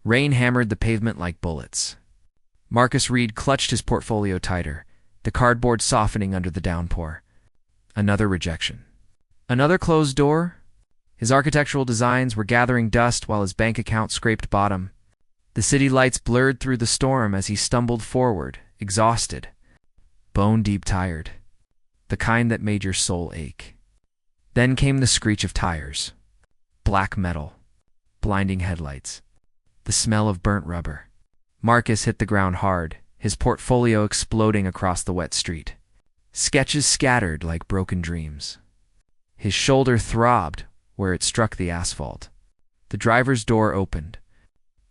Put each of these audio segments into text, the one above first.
Rain hammered the pavement like bullets. Marcus Reid clutched his portfolio tighter, the cardboard softening under the downpour. Another rejection. Another closed door? His architectural designs were gathering dust while his bank account scraped bottom. The city lights blurred through the storm as he stumbled forward, exhausted, bone-deep tired, the kind that made your soul ache. Then came the screech of tires. Black metal. Blinding headlights. The smell of burnt rubber. Marcus hit the ground hard, his portfolio exploding across the wet street. Sketches scattered like broken dreams. His shoulder throbbed where it struck the asphalt. The driver's door opened.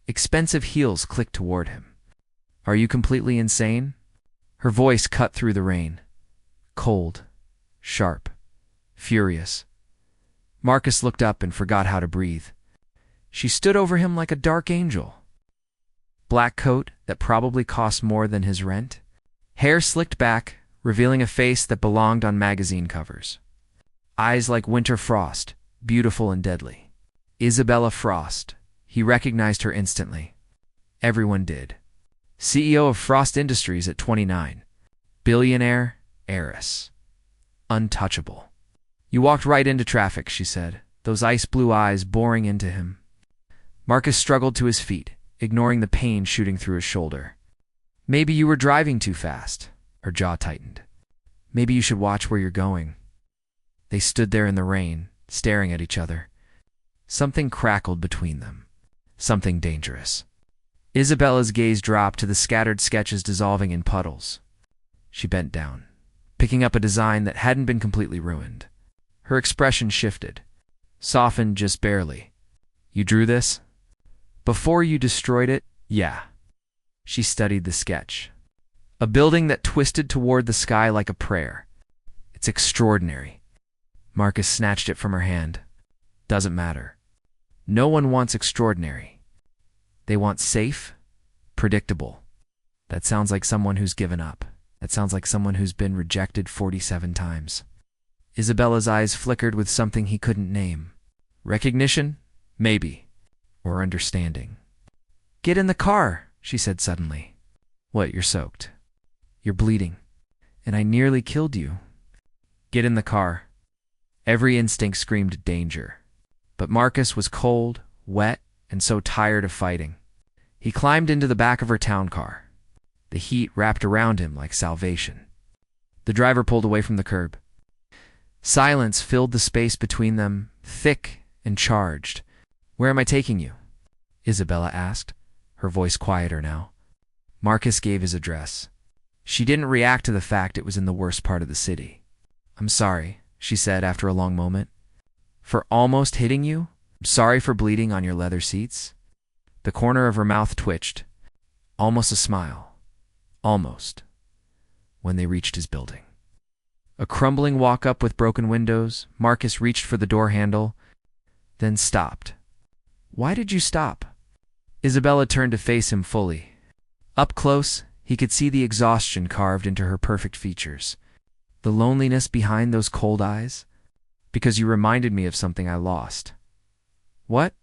Expensive heels clicked toward him. "Are you completely insane?" Her voice cut through the rain. Cold, sharp, furious. Marcus looked up and forgot how to breathe. She stood over him like a dark angel. Black coat that probably cost more than his rent. Hair slicked back, revealing a face that belonged on magazine covers. Eyes like winter frost, beautiful and deadly. Isabella Frost. He recognized her instantly. Everyone did. CEO of Frost Industries at 29. Billionaire, heiress. Untouchable. "You walked right into traffic," she said, those ice-blue eyes boring into him. Marcus struggled to his feet, ignoring the pain shooting through his shoulder. "Maybe you were driving too fast." Her jaw tightened. "Maybe you should watch where you're going." They stood there in the rain, staring at each other. Something crackled between them. Something dangerous. Isabella's gaze dropped to the scattered sketches dissolving in puddles. She bent down, picking up a design that hadn't been completely ruined. Her expression shifted, softened just barely. "You drew this?" "Before you destroyed it, yeah." She studied the sketch. A building that twisted toward the sky like a prayer. "It's extraordinary." Marcus snatched it from her hand. "Doesn't matter. No one wants extraordinary. They want safe, predictable." That sounds like someone who's given up. That sounds like someone who's been rejected 47 times. Isabella's eyes flickered with something he couldn't name. Recognition? Maybe. Or understanding. "Get in the car," she said suddenly. "What, you're soaked? You're bleeding. And I nearly killed you." Get in the car. Every instinct screamed danger. But Marcus was cold, wet, and so tired of fighting. He climbed into the back of her town car. The heat wrapped around him like salvation. The driver pulled away from the curb. Silence filled the space between them, thick and charged. "Where am I taking you?" Isabella asked, her voice quieter now. Marcus gave his address. She didn't react to the fact it was in the worst part of the city. "I'm sorry," she said after a long moment. "For almost hitting you? I'm sorry for bleeding on your leather seats." The corner of her mouth twitched. Almost a smile. Almost. When they reached his building. A crumbling walk-up with broken windows, Marcus reached for the door handle, then stopped. "Why did you stop?" Isabella turned to face him fully. Up close, he could see the exhaustion carved into her perfect features. The loneliness behind those cold eyes. "Because you reminded me of something I lost." "What?"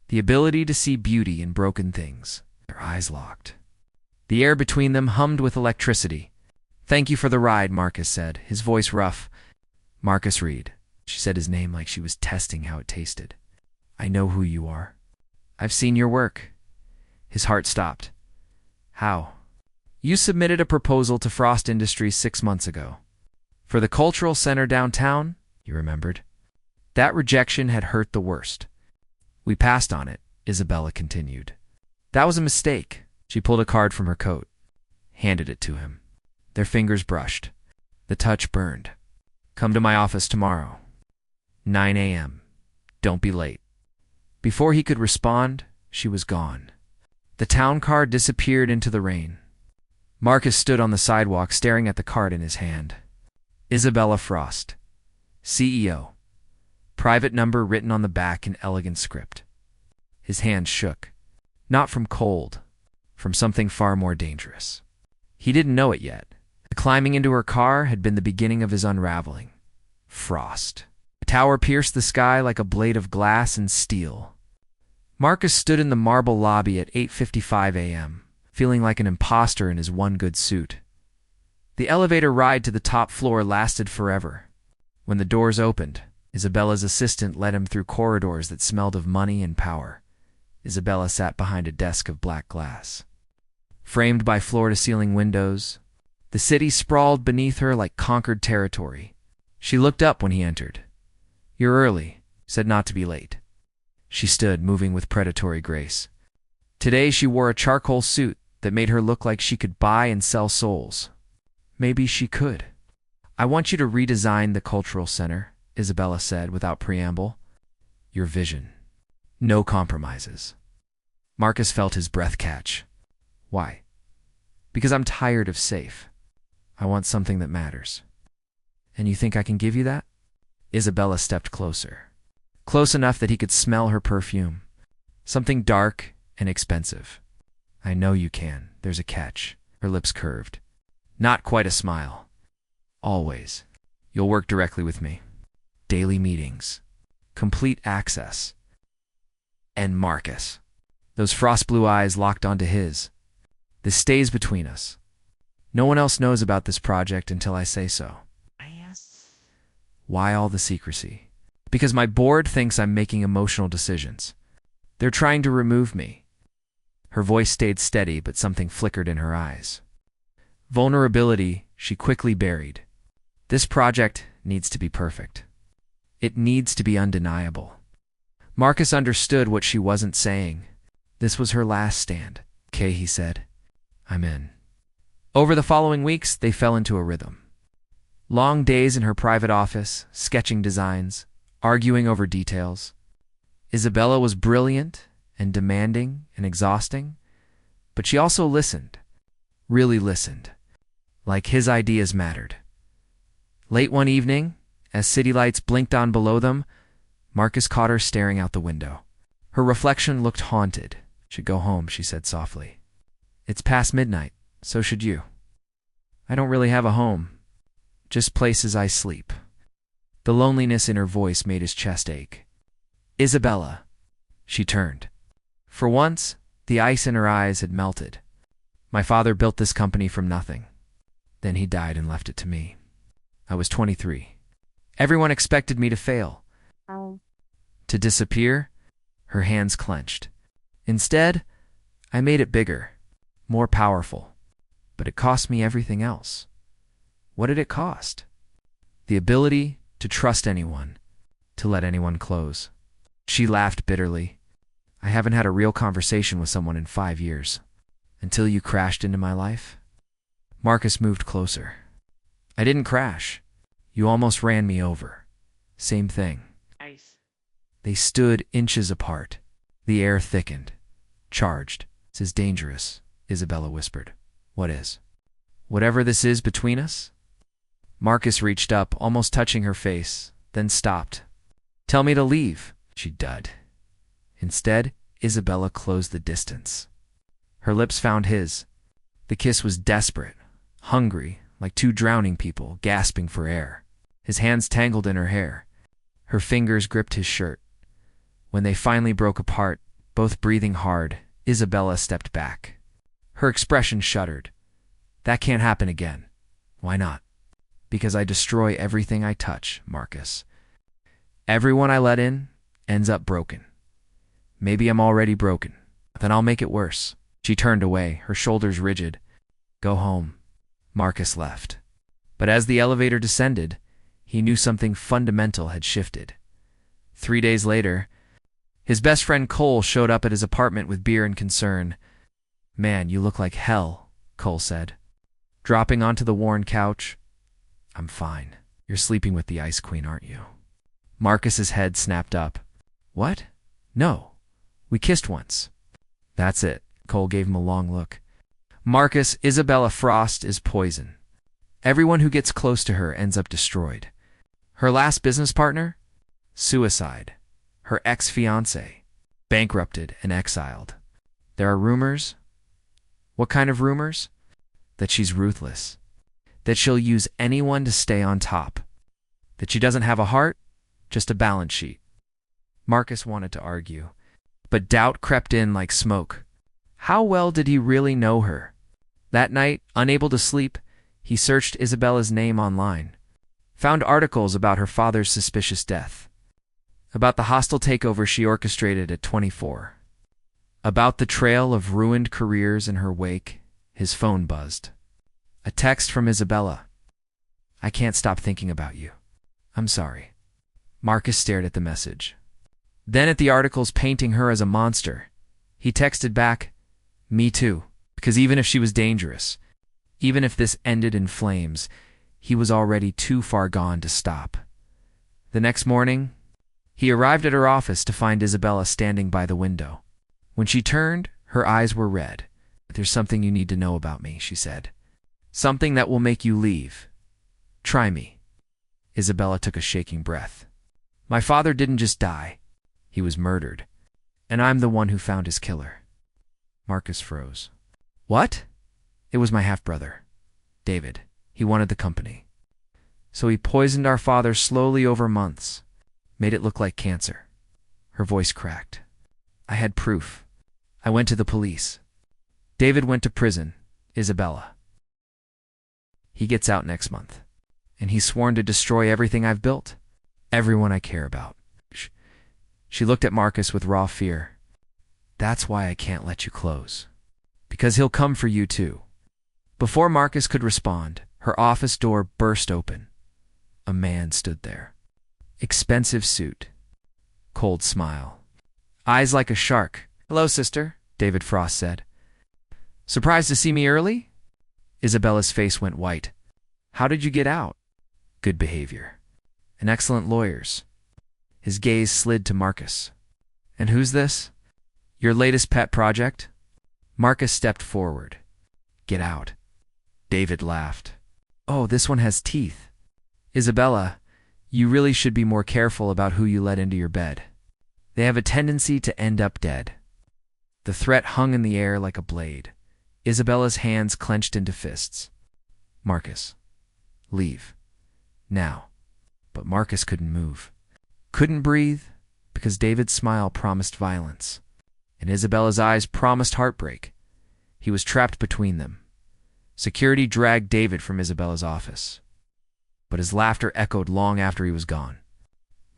"The ability to see beauty in broken things." Their eyes locked. The air between them hummed with electricity. "Thank you for the ride," Marcus said, his voice rough. "Marcus Reid." She said his name like she was testing how it tasted. "I know who you are. I've seen your work." His heart stopped. "How?" "You submitted a proposal to Frost Industries 6 months ago. For the cultural center downtown," he remembered. "That rejection had hurt the worst. We passed on it," Isabella continued. "That was a mistake." She pulled a card from her coat, handed it to him. Their fingers brushed. The touch burned. "Come to my office tomorrow. 9 a.m. Don't be late." Before he could respond, she was gone. The town car disappeared into the rain. Marcus stood on the sidewalk staring at the card in his hand. Isabella Frost, CEO. Private number written on the back in elegant script. His hand shook. Not from cold, from something far more dangerous. He didn't know it yet. The climbing into her car had been the beginning of his unraveling. Frost. The tower pierced the sky like a blade of glass and steel. Marcus stood in the marble lobby at 8:55 a.m., feeling like an imposter in his one good suit. The elevator ride to the top floor lasted forever. When the doors opened, Isabella's assistant led him through corridors that smelled of money and power. Isabella sat behind a desk of black glass. Framed by floor-to-ceiling windows, the city sprawled beneath her like conquered territory. She looked up when he entered. "You're early," said not to be late. She stood, moving with predatory grace. Today she wore a charcoal suit that made her look like she could buy and sell souls. Maybe she could. "I want you to redesign the cultural center," Isabella said without preamble. "Your vision. No compromises." Marcus felt his breath catch. "Why?" "Because I'm tired of safe. I want something that matters." "And you think I can give you that?" Isabella stepped closer. Close enough that he could smell her perfume. Something dark and expensive. "I know you can. There's a catch." Her lips curved. "Not quite a smile. Always. You'll work directly with me. Daily meetings. Complete access." And Marcus. Those frost blue eyes locked onto his. "This stays between us. No one else knows about this project until I say so." "Why all the secrecy?" "Because my board thinks I'm making emotional decisions. They're trying to remove me." Her voice stayed steady, but something flickered in her eyes. Vulnerability she quickly buried. This project needs to be perfect. It needs to be undeniable. Marcus understood what she wasn't saying. This was her last stand. "Okay," he said. "I'm in." Over the following weeks, they fell into a rhythm. Long days in her private office, sketching designs, arguing over details. Isabella was brilliant and demanding and exhausting, but she also listened, really listened, like his ideas mattered. Late one evening, as city lights blinked on below them, Marcus caught her staring out the window. Her reflection looked haunted. "Should go home," she said softly. "It's past midnight, so should you." "I don't really have a home, just places I sleep." The loneliness in her voice made his chest ache. "Isabella." She turned. For once, the ice in her eyes had melted. "My father built this company from nothing. Then he died and left it to me. I was 23. Everyone expected me to fail. To disappear." Her hands clenched. "Instead, I made it bigger, more powerful. But it cost me everything else." "What did it cost?" "The ability to trust anyone, to let anyone close." She laughed bitterly. "I haven't had a real conversation with someone in 5 years. Until you crashed into my life." Marcus moved closer. "I didn't crash. You almost ran me over. Same thing." They stood inches apart. The air thickened. Charged. "This is dangerous," Isabella whispered. "What is?" "Whatever this is between us." Marcus reached up, almost touching her face, then stopped. "Tell me to leave," she dud. Instead, Isabella closed the distance. Her lips found his. The kiss was desperate, hungry, like two drowning people gasping for air. His hands tangled in her hair. Her fingers gripped his shirt. When they finally broke apart, both breathing hard, Isabella stepped back. Her expression shuddered. "That can't happen again." "Why not?" "Because I destroy everything I touch, Marcus. Everyone I let in ends up broken. Maybe I'm already broken. Then I'll make it worse." She turned away, her shoulders rigid. "Go home." Marcus left. But as the elevator descended, he knew something fundamental had shifted. 3 days later, his best friend Cole showed up at his apartment with beer and concern. "Man, you look like hell," Cole said. Dropping onto the worn couch. "I'm fine. You're sleeping with the Ice Queen, aren't you?" Marcus's head snapped up. "What? No. We kissed once." "That's it." Cole gave him a long look. "Marcus, Isabella Frost is poison. Everyone who gets close to her ends up destroyed. Her last business partner? Suicide. Her ex-fiancé? Bankrupted and exiled. There are rumors." "What kind of rumors?" "That she's ruthless. That she'll use anyone to stay on top. That she doesn't have a heart, just a balance sheet." Marcus wanted to argue, But doubt crept in like smoke. How well did he really know her? That night, unable to sleep, he searched Isabella's name online, found articles about her father's suspicious death, about the hostile takeover she orchestrated at 24, about the trail of ruined careers in her wake. His phone buzzed. A text from Isabella. "I can't stop thinking about you. I'm sorry." Marcus stared at the message, then at the articles painting her as a monster. He texted back, "Me too," because even if she was dangerous, even if this ended in flames, he was already too far gone to stop. The next morning, he arrived at her office to find Isabella standing by the window. When she turned, her eyes were red. "There's something you need to know about me," she said. "Something that will make you leave. Try me." Isabella took a shaking breath. "My father didn't just die. He was murdered. And I'm the one who found his killer." Marcus froze. "What?" "It was my half-brother, David. He wanted the company. So he poisoned our father slowly over months, made it look like cancer." Her voice cracked. "I had proof. I went to the police. David went to prison, Isabella. He gets out next month. And he's sworn to destroy everything I've built, everyone I care about." She looked at Marcus with raw fear. "That's why I can't let you close. Because he'll come for you too." Before Marcus could respond, her office door burst open. A man stood there. Expensive suit. Cold smile. Eyes like a shark. "Hello, sister," David Frost said. "Surprised to see me early?" Isabella's face went white. "How did you get out?" "Good behavior. And excellent lawyers." His gaze slid to Marcus. "And who's this? Your latest pet project?" Marcus stepped forward. "Get out." David laughed. "Oh, this one has teeth. Isabella, you really should be more careful about who you let into your bed. They have a tendency to end up dead." The threat hung in the air like a blade. Isabella's hands clenched into fists. "Marcus, leave. Now." But Marcus couldn't move. Couldn't breathe, because David's smile promised violence, and Isabella's eyes promised heartbreak. He was trapped between them. Security dragged David from Isabella's office, but his laughter echoed long after he was gone.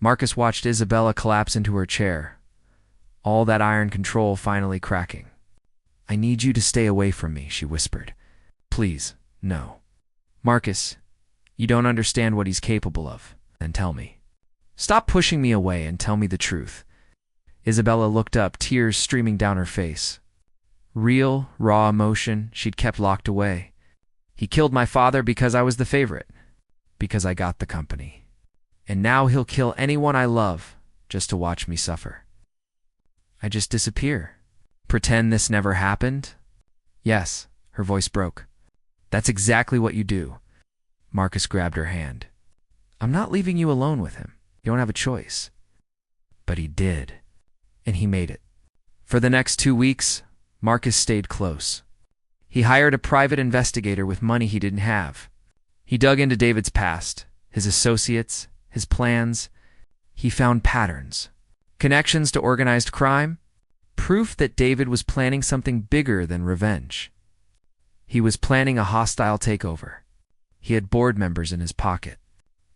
Marcus watched Isabella collapse into her chair, all that iron control finally cracking. "I need you to stay away from me," she whispered. "Please, no." "Marcus, you don't understand what he's capable of. Then tell me. Stop pushing me away and tell me the truth." Isabella looked up, tears streaming down her face. Real, raw emotion she'd kept locked away. "He killed my father because I was the favorite, because I got the company. And now he'll kill anyone I love just to watch me suffer. I just disappear. Pretend this never happened?" "Yes," her voice broke. "That's exactly what you do." Marcus grabbed her hand. "I'm not leaving you alone with him. You don't have a choice." But he did, and he made it. For the next 2 weeks, Marcus stayed close. He hired a private investigator with money he didn't have. He dug into David's past, his associates, his plans. He found patterns, connections to organized crime, proof that David was planning something bigger than revenge. He was planning a hostile takeover. He had board members in his pocket,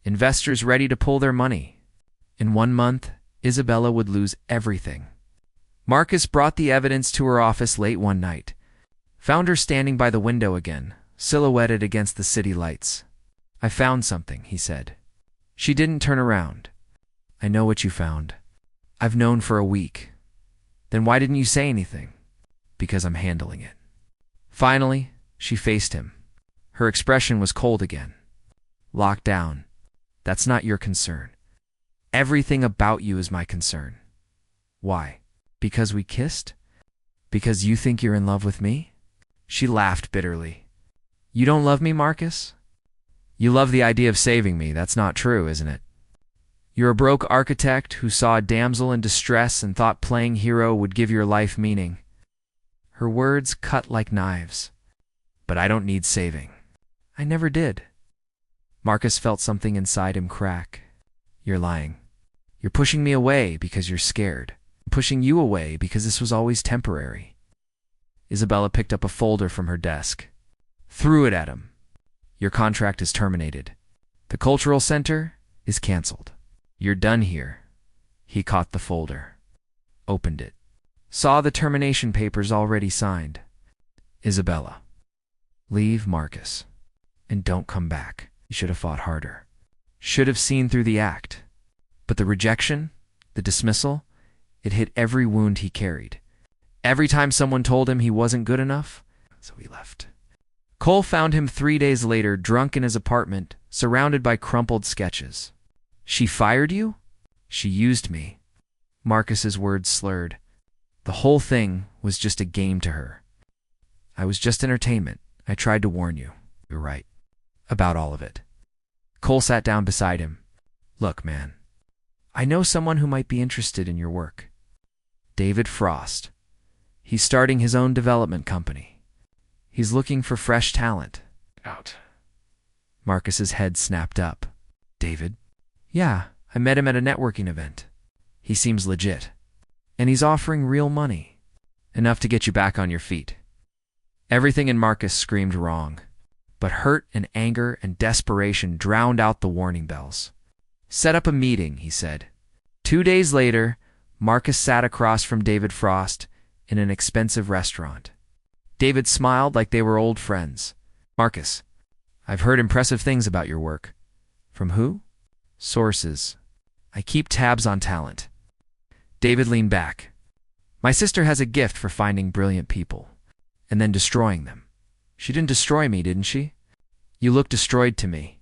investors ready to pull their money. In 1 month, Isabella would lose everything. Marcus brought the evidence to her office late one night, found her standing by the window again, silhouetted against the city lights. "I found something," he said. She didn't turn around. "I know what you found. I've known for a week." "Then why didn't you say anything?" "Because I'm handling it." Finally, she faced him. Her expression was cold again. "Locked down. That's not your concern. Everything about you is my concern." "Why? Because we kissed? Because you think you're in love with me?" She laughed bitterly. "You don't love me, Marcus? You love the idea of saving me. That's not true, isn't it? You're a broke architect who saw a damsel in distress and thought playing hero would give your life meaning." Her words cut like knives. "But I don't need saving." "I never did." Marcus felt something inside him crack. "You're lying. You're pushing me away because you're scared." pushing you away because this was always temporary. Isabella picked up a folder from her desk, threw it at him. Your contract is terminated. The cultural center is canceled. You're done here. He caught the folder, opened it, saw the termination papers already signed. Isabella, leave Marcus, and don't come back. You should have fought harder. Should have seen through the act. But the rejection, the dismissal, it hit every wound he carried. Every time someone told him he wasn't good enough, so he left. Cole found him 3 days later, drunk in his apartment, surrounded by crumpled sketches. She fired you? She used me. Marcus's words slurred. The whole thing was just a game to her. I was just entertainment. I tried to warn you. You're right. About all of it. Cole sat down beside him. Look, man. I know someone who might be interested in your work. David Frost. He's starting his own development company. He's looking for fresh talent. Out. Marcus's head snapped up. David? Yeah, I met him at a networking event. He seems legit. And he's offering real money. Enough to get you back on your feet. Everything in Marcus screamed wrong. But hurt and anger and desperation drowned out the warning bells. Set up a meeting, he said. 2 days later, Marcus sat across from David Frost in an expensive restaurant. David smiled like they were old friends. Marcus, I've heard impressive things about your work. From who? Sources. I keep tabs on talent. David leaned back. My sister has a gift for finding brilliant people, and then destroying them. She didn't destroy me, didn't she? You look destroyed to me.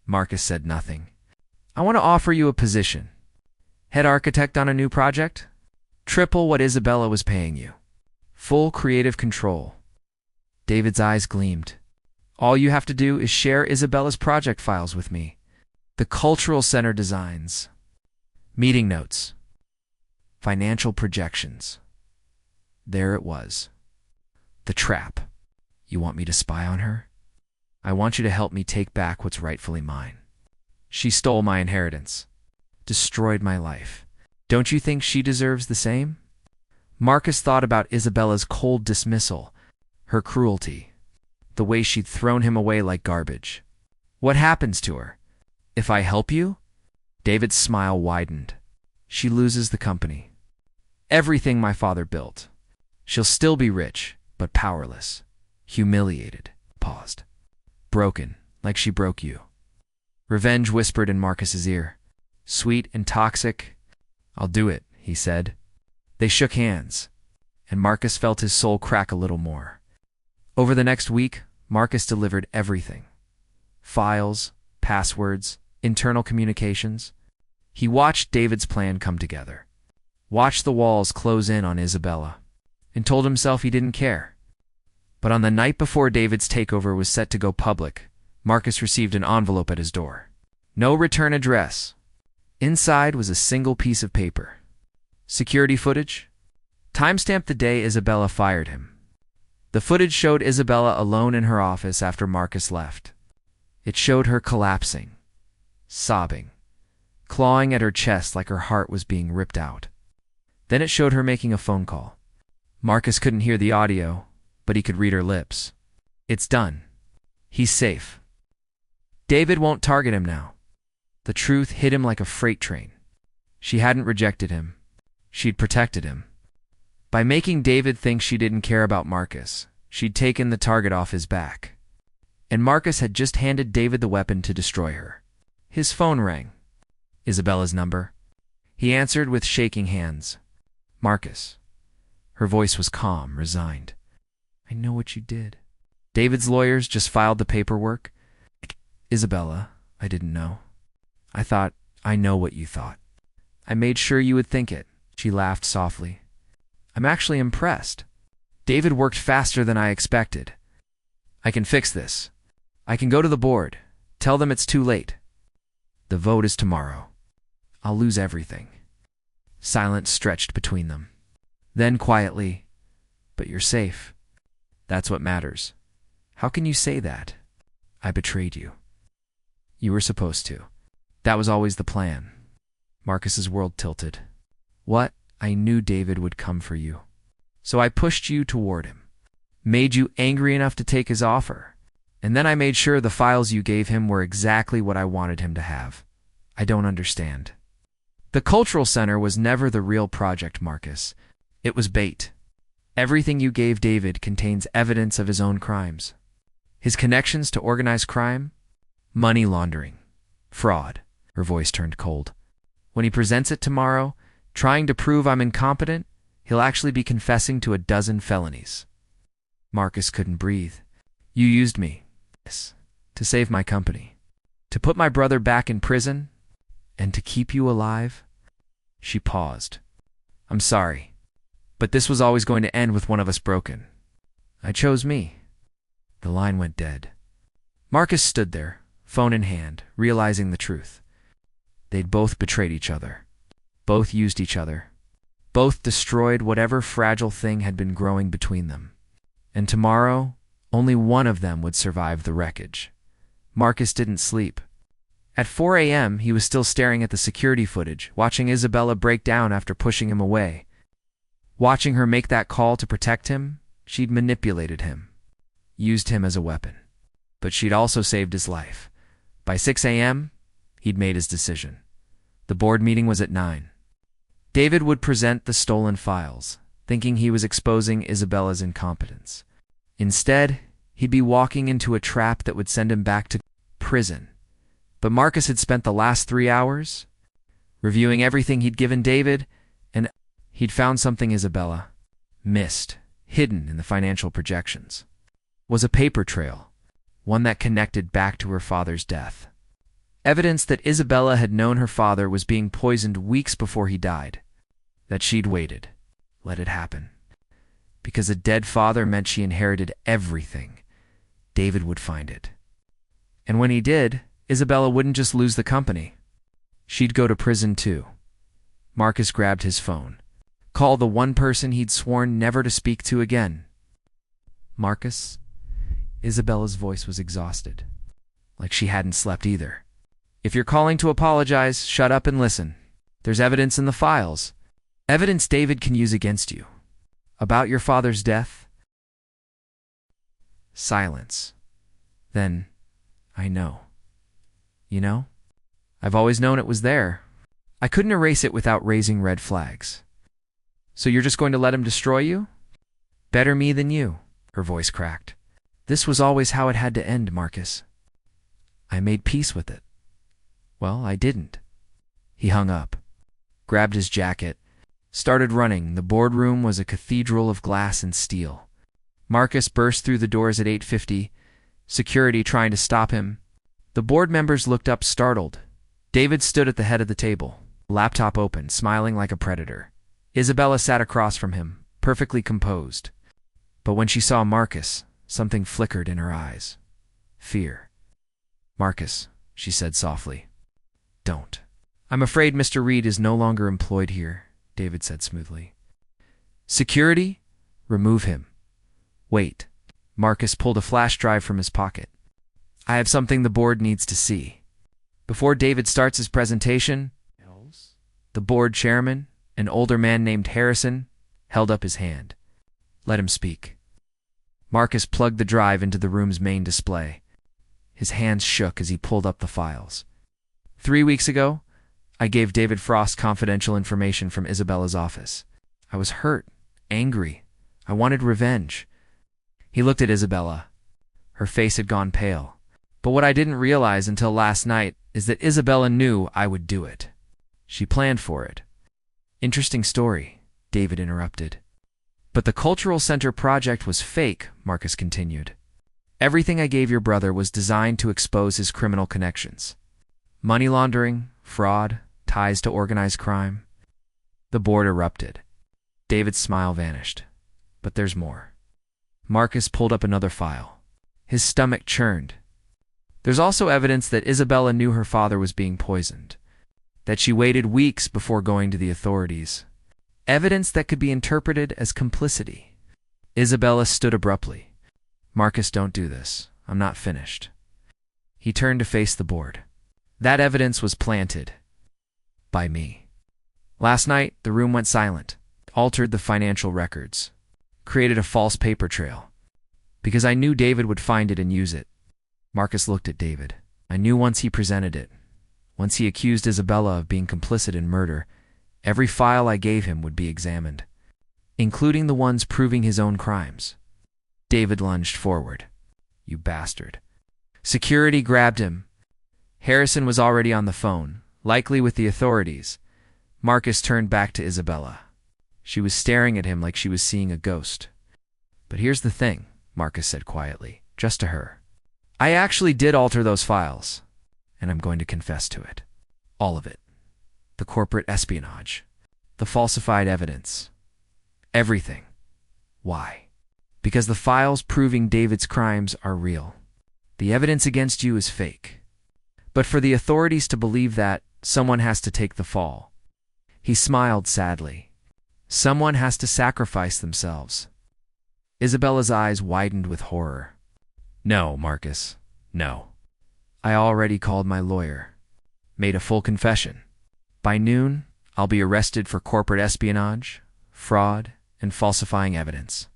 Marcus said nothing. I want to offer you a position. Head architect on a new project? Triple what Isabella was paying you. Full creative control. David's eyes gleamed. All you have to do is share Isabella's project files with me. The cultural center designs. Meeting notes. Financial projections. There it was. The trap. You want me to spy on her? I want you to help me take back what's rightfully mine. She stole my inheritance. Destroyed my life. Don't you think she deserves the same? Marcus thought about Isabella's cold dismissal, her cruelty, the way she'd thrown him away like garbage. What happens to her? If I help you? David's smile widened. She loses the company. Everything my father built. She'll still be rich, but powerless. Humiliated. Paused. Broken, like she broke you. Revenge whispered in Marcus's ear. Sweet and toxic. I'll do it, he said. They shook hands, and Marcus felt his soul crack a little more. Over the next week, Marcus delivered everything. Files, passwords, internal communications. He watched David's plan come together. Watched the walls close in on Isabella, and told himself he didn't care. But on the night before David's takeover was set to go public, Marcus received an envelope at his door. No return address. Inside was a single piece of paper. Security footage? Timestamped the day Isabella fired him. The footage showed Isabella alone in her office after Marcus left. It showed her collapsing, sobbing, clawing at her chest like her heart was being ripped out. Then it showed her making a phone call. Marcus couldn't hear the audio, but he could read her lips. It's done. He's safe. David won't target him now. The truth hit him like a freight train. She hadn't rejected him. She'd protected him. By making David think she didn't care about Marcus, she'd taken the target off his back. And Marcus had just handed David the weapon to destroy her. His phone rang. Isabella's number. He answered with shaking hands. Marcus. Her voice was calm, resigned. I know what you did. David's lawyers just filed the paperwork. Isabella, I didn't know. I thought, I know what you thought. I made sure you would think it. She laughed softly. I'm actually impressed. David worked faster than I expected. I can fix this. I can go to the board. Tell them it's too late. The vote is tomorrow. I'll lose everything. Silence stretched between them. Then quietly, but you're safe. That's what matters. How can you say that? I betrayed you. You were supposed to. That was always the plan. Marcus's world tilted. What? I knew David would come for you. So I pushed you toward him, made you angry enough to take his offer, and then I made sure the files you gave him were exactly what I wanted him to have. I don't understand. The cultural center was never the real project, Marcus. It was bait. Everything you gave David contains evidence of his own crimes. His connections to organized crime, money laundering, fraud. Her voice turned cold. When he presents it tomorrow, trying to prove I'm incompetent, he'll actually be confessing to a dozen felonies. Marcus couldn't breathe. You used me to save my company, to put my brother back in prison, and to keep you alive. She paused. I'm sorry, but this was always going to end with one of us broken. I chose me. The line went dead. Marcus stood there, phone in hand, realizing the truth. They'd both betrayed each other. Both used each other. Both destroyed whatever fragile thing had been growing between them. And tomorrow, only one of them would survive the wreckage. Marcus didn't sleep. At 4 a.m., he was still staring at the security footage, watching Isabella break down after pushing him away. Watching her make that call to protect him, she'd manipulated him, used him as a weapon. But she'd also saved his life. By 6 a.m., he'd made his decision. The board meeting was at 9. David would present the stolen files, thinking he was exposing Isabella's incompetence. Instead, he'd be walking into a trap that would send him back to prison. But Marcus had spent the last 3 hours reviewing everything he'd given David, and he'd found something Isabella missed, hidden in the financial projections. Was a paper trail, one that connected back to her father's death. Evidence that Isabella had known her father was being poisoned weeks before he died, that she'd waited, let it happen. Because a dead father meant she inherited everything. David would find it. And when he did, Isabella wouldn't just lose the company. She'd go to prison too. Marcus grabbed his phone. Call the one person he'd sworn never to speak to again. Marcus? Isabella's voice was exhausted, like she hadn't slept either. If you're calling to apologize, shut up and listen. There's evidence in the files. Evidence David can use against you. About your father's death. Silence. Then, I know. You know? I've always known it was there. I couldn't erase it without raising red flags. So you're just going to let him destroy you? Better me than you, her voice cracked. This was always how it had to end, Marcus. I made peace with it. Well, I didn't. He hung up, grabbed his jacket, started running. The boardroom was a cathedral of glass and steel. Marcus burst through the doors at 8:50, security trying to stop him. The board members looked up startled. David stood at the head of the table, laptop open, smiling like a predator. Isabella sat across from him, perfectly composed. But when she saw Marcus, something flickered in her eyes. Fear. Marcus, she said softly. Don't. I'm afraid Mr. Reid is no longer employed here, David said smoothly. Security? Remove him. Wait. Marcus pulled a flash drive from his pocket. I have something the board needs to see. Before David starts his presentation, the board chairman, an older man named Heiress, held up his hand. Let him speak. Marcus plugged the drive into the room's main display. His hands shook as he pulled up the files. 3 weeks ago, I gave David Frost confidential information from Isabella's office. I was hurt, angry. I wanted revenge. He looked at Isabella. Her face had gone pale. But what I didn't realize until last night is that Isabella knew I would do it. She planned for it. Interesting story, David interrupted. But the Cultural Center project was fake, Marcus continued. Everything I gave your brother was designed to expose his criminal connections. Money laundering, fraud, ties to organized crime. The board erupted. David's smile vanished. But there's more. Marcus pulled up another file. His stomach churned. There's also evidence that Isabella knew her father was being poisoned, that she waited weeks before going to the authorities. Evidence that could be interpreted as complicity. Isabella stood abruptly. Marcus, don't do this. I'm not finished. He turned to face the board. That evidence was planted. By me. Last night, the room went silent, altered the financial records, created a false paper trail. Because I knew David would find it and use it. Marcus looked at David. I knew once he presented it, once he accused Isabella of being complicit in murder, every file I gave him would be examined, including the ones proving his own crimes. David lunged forward. You bastard. Security grabbed him. Harrison was already on the phone, likely with the authorities. Marcus turned back to Isabella. She was staring at him like she was seeing a ghost. But here's the thing, Marcus said quietly, just to her. I actually did alter those files, and I'm going to confess to it. All of it. The corporate espionage. The falsified evidence. Everything. Why? Because the files proving David's crimes are real. The evidence against you is fake. But for the authorities to believe that, someone has to take the fall. He smiled sadly. Someone has to sacrifice themselves. Isabella's eyes widened with horror. No, Marcus, no. I already called my lawyer. Made a full confession. By noon, I'll be arrested for corporate espionage, fraud, and falsifying evidence.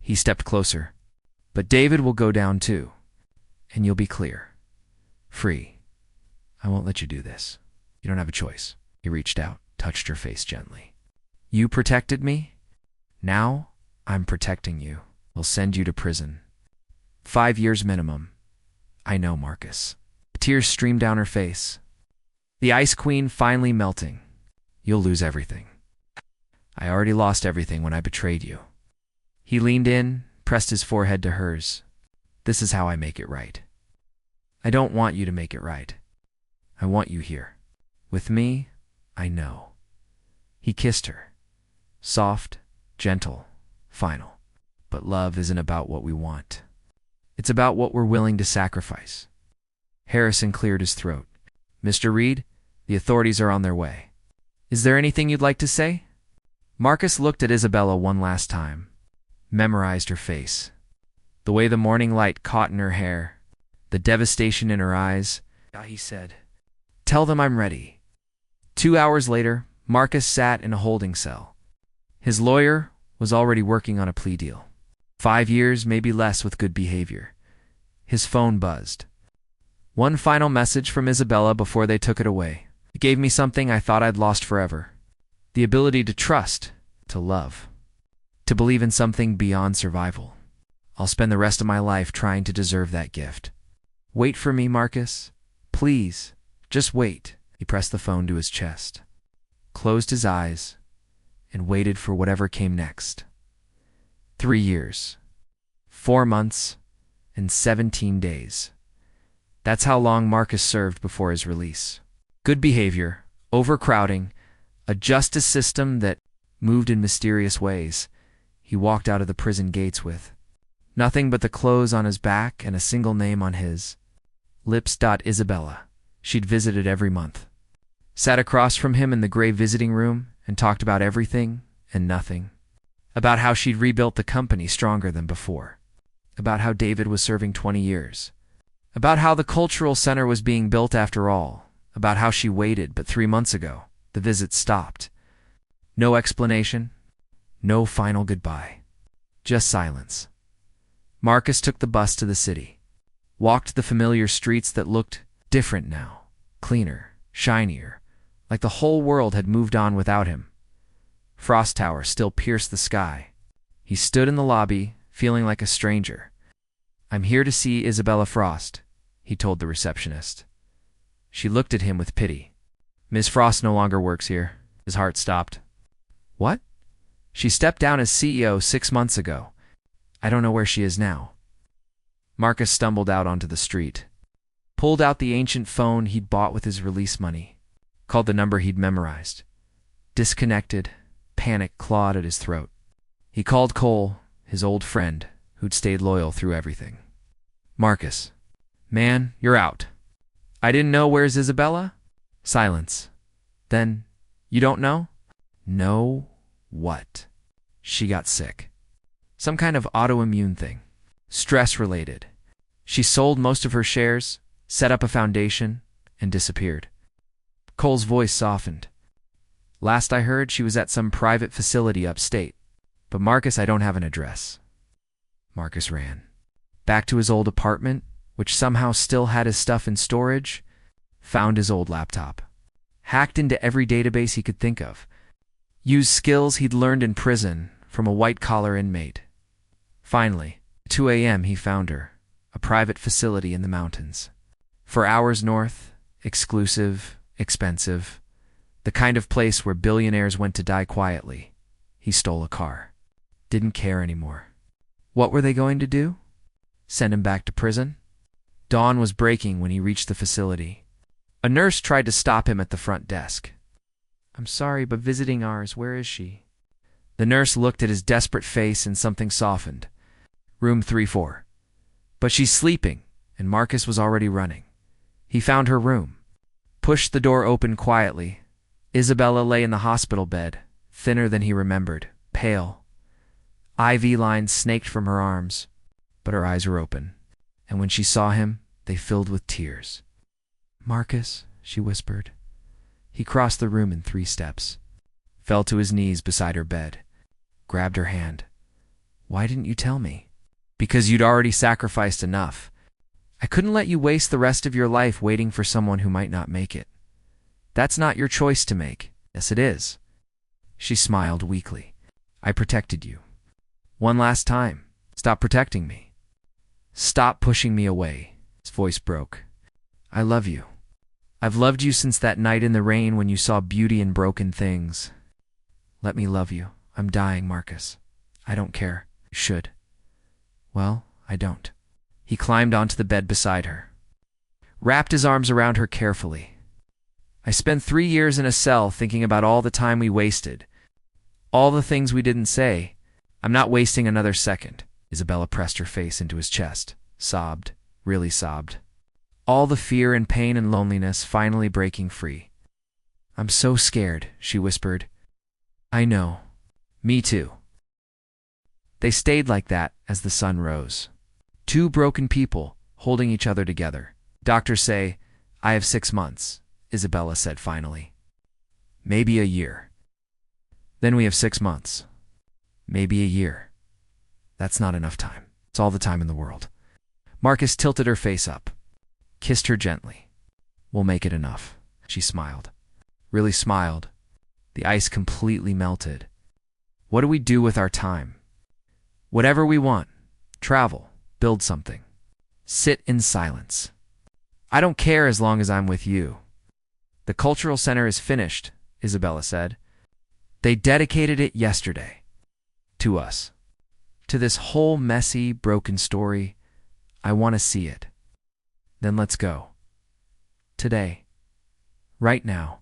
He stepped closer. But David will go down too. And you'll be clear. Free. I won't let you do this. You don't have a choice. He reached out, touched her face gently. You protected me? Now, I'm protecting you. We'll send you to prison. 5 years minimum. I know, Marcus. Tears streamed down her face. The Ice Queen finally melting. You'll lose everything. I already lost everything when I betrayed you. He leaned in, pressed his forehead to hers. This is how I make it right. I don't want you to make it right. I want you here. With me, I know. He kissed her. Soft, gentle, final. But love isn't about what we want. It's about what we're willing to sacrifice. Harrison cleared his throat. Mr. Reid, the authorities are on their way. Is there anything you'd like to say? Marcus looked at Isabella one last time. Memorized her face. The way the morning light caught in her hair. The devastation in her eyes. He said, Tell them I'm ready. 2 hours later, Marcus sat in a holding cell. His lawyer was already working on a plea deal. 5 years, maybe less with good behavior. His phone buzzed. One final message from Isabella before they took it away. It gave me something I thought I'd lost forever. The ability to trust, to love, to believe in something beyond survival. I'll spend the rest of my life trying to deserve that gift. Wait for me, Marcus. Please, just wait. He pressed the phone to his chest, closed his eyes, and waited for whatever came next. 3 years, 4 months, and 17 days. That's how long Marcus served before his release. Good behavior, overcrowding, a justice system that moved in mysterious ways. He walked out of the prison gates with nothing but the clothes on his back and a single name on his lips. Isabella. She'd visited every month. Sat across from him in the gray visiting room and talked about everything and nothing. About how she'd rebuilt the company stronger than before. About how David was serving 20 years. About how the cultural center was being built after all. About how she waited, but 3 months ago, the visit stopped. No explanation. No final goodbye. Just silence. Marcus took the bus to the city. Walked the familiar streets that looked different now. Cleaner, shinier. Like the whole world had moved on without him. Frost Tower still pierced the sky. He stood in the lobby, feeling like a stranger. I'm here to see Isabella Frost, he told the receptionist. She looked at him with pity. Ms. Frost no longer works here. His heart stopped. What? She stepped down as CEO 6 months ago. I don't know where she is now. Marcus stumbled out onto the street. Pulled out the ancient phone he'd bought with his release money. Called the number he'd memorized. Disconnected, panic clawed at his throat. He called Cole, his old friend, who'd stayed loyal through everything. Marcus. Man, you're out. I didn't know. Where's Isabella? Silence. Then, you don't know? No. What? She got sick. Some kind of autoimmune thing. Stress-related. She sold most of her shares, set up a foundation, and disappeared. Cole's voice softened. Last I heard, she was at some private facility upstate. But Marcus, I don't have an address. Marcus ran. Back to his old apartment, which somehow still had his stuff in storage, found his old laptop. Hacked into every database he could think of. Used skills he'd learned in prison from a white-collar inmate. Finally, at 2 a.m. he found her, a private facility in the mountains. 4 hours north, exclusive, expensive, the kind of place where billionaires went to die quietly. He stole a car. Didn't care anymore. What were they going to do? Send him back to prison? Dawn was breaking when he reached the facility. A nurse tried to stop him at the front desk. "I'm sorry, but visiting hours, where is she?" The nurse looked at his desperate face and something softened. "Room 34. But she's sleeping," and Marcus was already running. He found her room. Pushed the door open quietly. Isabella lay in the hospital bed, thinner than he remembered, pale. IV lines snaked from her arms, but her eyes were open, and when she saw him, they filled with tears. "Marcus," she whispered. He crossed the room in 3 steps, fell to his knees beside her bed, grabbed her hand. "Why didn't you tell me?" "Because you'd already sacrificed enough. I couldn't let you waste the rest of your life waiting for someone who might not make it. That's not your choice to make." "Yes, it is." She smiled weakly. "I protected you. One last time. Stop protecting me. Stop pushing me away." His voice broke. "I love you. I've loved you since that night in the rain when you saw beauty in broken things. Let me love you. I'm dying, Marcus. I don't care. You should." "Well, I don't." He climbed onto the bed beside her, wrapped his arms around her carefully. "I spent 3 years in a cell thinking about all the time we wasted, all the things we didn't say. I'm not wasting another second." Isabella pressed her face into his chest, sobbed, really sobbed. All the fear and pain and loneliness finally breaking free. "I'm so scared," she whispered. "I know. Me too." They stayed like that as the sun rose. 2 broken people holding each other together. "Doctors say I have 6 months," Isabella said finally. "Maybe a year." "Then we have 6 months. Maybe a year. That's not enough time. It's all the time in the world." Marcus tilted her face up, kissed her gently. "We'll make it enough." She smiled. Really smiled. The ice completely melted. "What do we do with our time?" "Whatever we want. Travel. Build something. Sit in silence. I don't care as long as I'm with you." "The cultural center is finished," Isabella said. "They dedicated it yesterday. To us. To this whole messy, broken story. I want to see it. Then let's go. Today. Right now,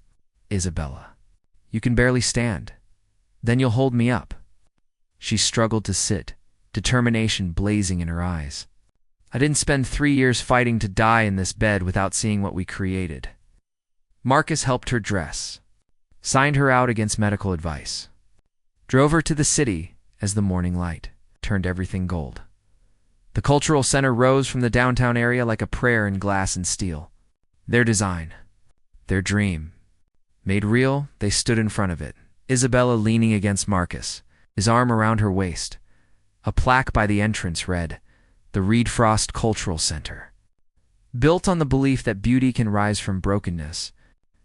Isabella. You can barely stand. Then you'll hold me up." She struggled to sit, determination blazing in her eyes. "I didn't spend 3 years fighting to die in this bed without seeing what we created." Marcus helped her dress, signed her out against medical advice, drove her to the city as the morning light turned everything gold. The cultural center rose from the downtown area like a prayer in glass and steel. Their design, their dream. Made real, they stood in front of it, Isabella leaning against Marcus, his arm around her waist. A plaque by the entrance read, "The Reid Frost Cultural Center." Built on the belief that beauty can rise from brokenness,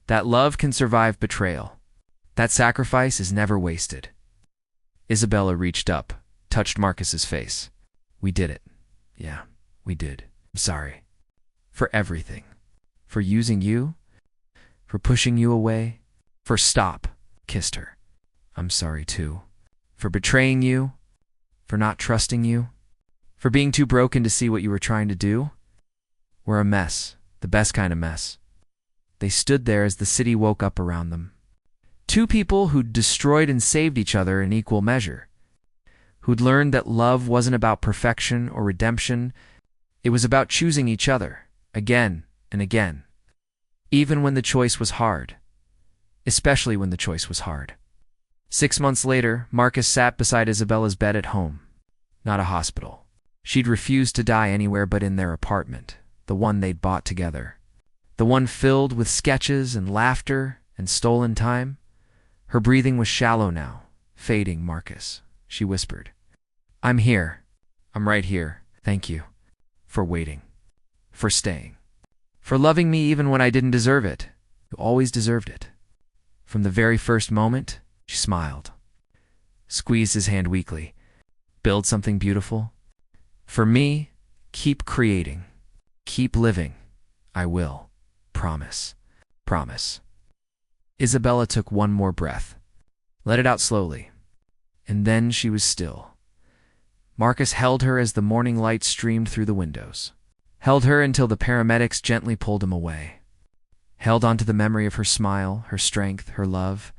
that love can survive betrayal, that sacrifice is never wasted. Isabella reached up, touched Marcus's face. "We did it. Yeah, we did. I'm sorry. For everything. For using you. For pushing you away. For stop." Kissed her. "I'm sorry too. For betraying you. For not trusting you. For being too broken to see what you were trying to do. We're a mess. The best kind of mess." They stood there as the city woke up around them. 2 people who'd destroyed and saved each other in equal measure. Who'd learned that love wasn't about perfection or redemption. It was about choosing each other, again and again. Even when the choice was hard. Especially when the choice was hard. 6 months later, Marcus sat beside Isabella's bed at home. Not a hospital. She'd refused to die anywhere but in their apartment, the one they'd bought together. The one filled with sketches and laughter and stolen time. Her breathing was shallow now, fading. "Marcus," she whispered. "I'm here. I'm right here. Thank you. For waiting. For staying. For loving me even when I didn't deserve it. You always deserved it." From the very first moment, she smiled. Squeezed his hand weakly. "Build something beautiful? For me, keep creating. Keep living. I will. Promise. Promise." Isabella took one more breath. Let it out slowly. And then she was still. Marcus held her as the morning light streamed through the windows. Held her until the paramedics gently pulled him away. Held onto the memory of her smile, her strength, her love.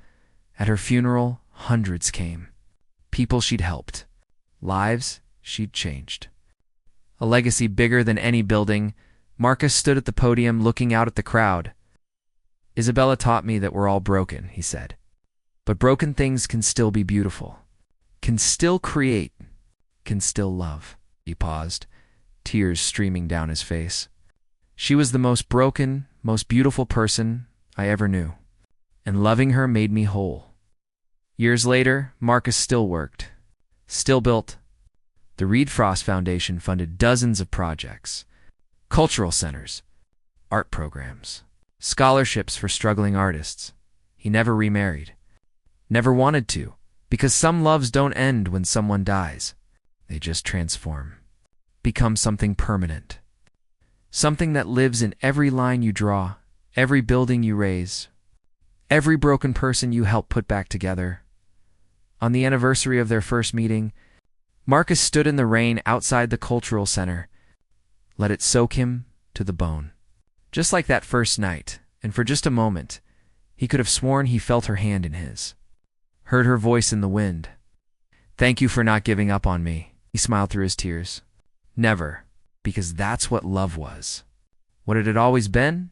At her funeral, hundreds came. People she'd helped. Lives she'd changed. A legacy bigger than any building. Marcus stood at the podium looking out at the crowd. "Isabella taught me that we're all broken," he said. "But broken things can still be beautiful. Can still create. Can still love." He paused, tears streaming down his face. "She was the most broken, most beautiful person I ever knew. And loving her made me whole." Years later, Marcus still worked. Still built. The Reid Frost Foundation funded dozens of projects. Cultural centers. Art programs. Scholarships for struggling artists. He never remarried. Never wanted to, because some loves don't end when someone dies. They just transform. Become something permanent. Something that lives in every line you draw, every building you raise, every broken person you help put back together. On the anniversary of their first meeting, Marcus stood in the rain outside the cultural center. Let it soak him to the bone. Just like that first night, and for just a moment, he could have sworn he felt her hand in his. Heard her voice in the wind. "Thank you for not giving up on me," he smiled through his tears. "Never, because that's what love was. What it had always been?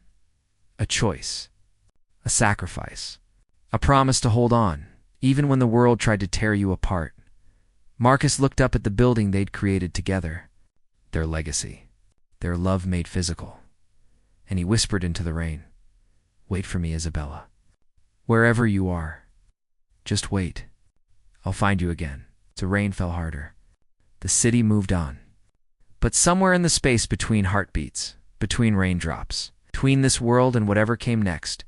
A choice. A sacrifice. A promise to hold on, even when the world tried to tear you apart." Marcus looked up at the building they'd created together. Their legacy. Their love made physical. And he whispered into the rain, "Wait for me, Isabella. Wherever you are. Just wait. I'll find you again." The rain fell harder. The city moved on. But somewhere in the space between heartbeats, between raindrops, between this world and whatever came next,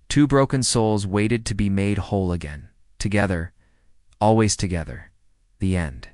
two broken souls waited to be made whole again. Together. Always together. The end.